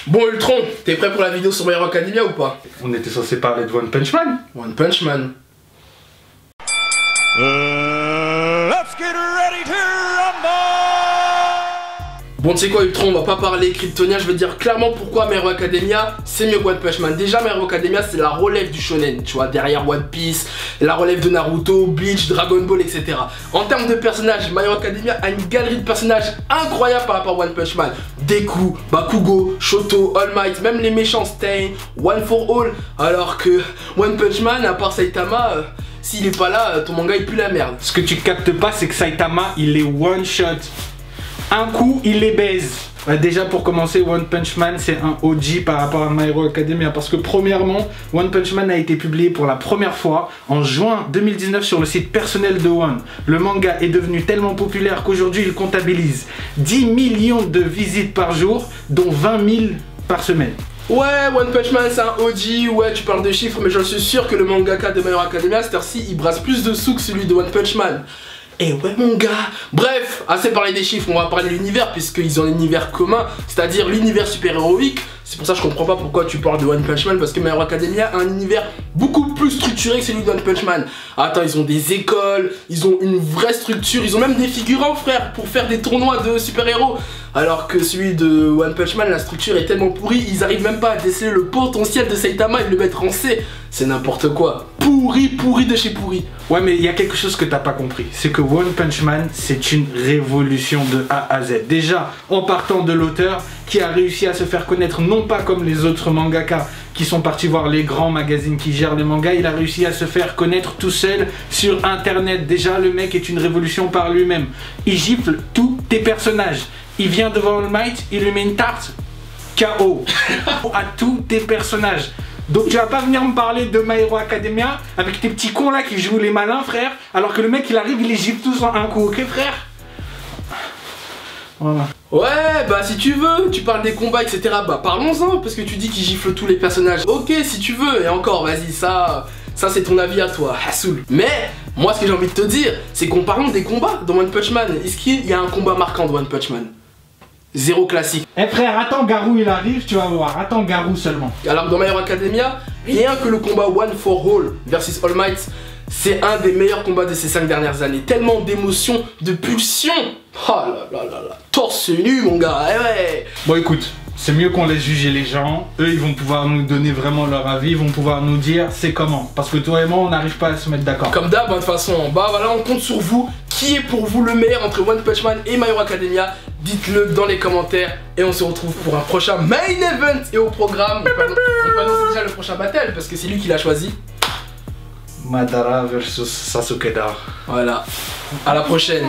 Bon Ultron, t'es prêt pour la vidéo sur My Hero Academia ou pas? On était censé parler de One Punch Man. One Punch Man. Let's get ready to rumble! Bon, tu sais quoi Ultron, on va pas parler Kryptonien, je vais te dire clairement pourquoi My Hero Academia c'est mieux que One Punch Man. Déjà My Hero Academia c'est la relève du shonen, tu vois, derrière One Piece, la relève de Naruto, Bleach, Dragon Ball, etc. En termes de personnages, My Hero Academia a une galerie de personnages incroyable par rapport à One Punch Man. Deku, Bakugo, Shoto, All Might, même les méchants Stain, One for All. Alors que One Punch Man, à part Saitama, s'il est pas là, ton manga il pue la merde. Ce que tu captes pas, c'est que Saitama, il est one shot. Un coup, il les baise. Déjà pour commencer, One Punch Man c'est un OG par rapport à My Hero Academia parce que premièrement, One Punch Man a été publié pour la première fois en juin 2019 sur le site personnel de One. Le manga est devenu tellement populaire qu'aujourd'hui il comptabilise 10 millions de visites par jour, dont 20 000 par semaine. Ouais, One Punch Man c'est un OG, ouais tu parles de chiffres mais je suis sûr que le mangaka de My Hero Academia, cette heure-ci, il brasse plus de sous que celui de One Punch Man. Et ouais mon gars. Bref, assez parlé des chiffres, on va parler de l'univers puisqu'ils ont un univers commun, c'est-à-dire l'univers super-héroïque. C'est pour ça que je comprends pas pourquoi tu parles de One Punch Man, parce que My Hero Academia a un univers beaucoup plus structuré que celui de One Punch Man. Attends, ils ont des écoles, ils ont une vraie structure, ils ont même des figurants frère pour faire des tournois de super-héros. Alors que celui de One Punch Man, la structure est tellement pourrie, ils arrivent même pas à déceler le potentiel de Saitama et de le mettre en C. C'est n'importe quoi. Pourri de chez pourri. Ouais mais il y a quelque chose que t'as pas compris, c'est que One Punch Man c'est une révolution de A à Z. Déjà en partant de l'auteur qui a réussi à se faire connaître non pas comme les autres mangaka qui sont partis voir les grands magazines qui gèrent les mangas, il a réussi à se faire connaître tout seul sur internet. Déjà le mec est une révolution par lui-même. Il gifle tous tes personnages. Il vient devant All Might, il lui met une tarte KO à tous tes personnages. Donc tu vas pas venir me parler de My Hero Academia avec tes petits cons là qui jouent les malins frère, alors que le mec il arrive, il les gifle tous en un coup, ok frère? Voilà. Ouais, bah si tu veux, tu parles des combats, etc. Bah parlons-en, parce que tu dis qu'il gifle tous les personnages. Ok, si tu veux, et encore, vas-y, ça c'est ton avis à toi, Hassoul. Mais, moi ce que j'ai envie de te dire, c'est qu'en parlant des combats dans One Punch Man, est-ce qu'il y a un combat marquant de One Punch Man? Zéro classique. Eh frère, attends Garou il arrive, tu vas voir, attends Garou seulement. Alors dans My Hero Academia, rien que le combat One for All versus All Might, c'est un des meilleurs combats de ces 5 dernières années. Tellement d'émotions, de pulsions. Oh là là là là, torse nu mon gars, eh ouais. Bon écoute, c'est mieux qu'on laisse juger les gens. Eux ils vont pouvoir nous donner vraiment leur avis, ils vont pouvoir nous dire c'est comment. Parce que toi et moi on n'arrive pas à se mettre d'accord. Comme d'hab, de toute façon, bah voilà, on compte sur vous. Qui est pour vous le meilleur entre One Punch Man et My Hero Academia? Dites-le dans les commentaires et on se retrouve pour un prochain main event. Et au programme, on peut annoncer déjà le prochain battle parce que c'est lui qui l'a choisi. Madara versus Sasuke-da. Voilà, à la prochaine.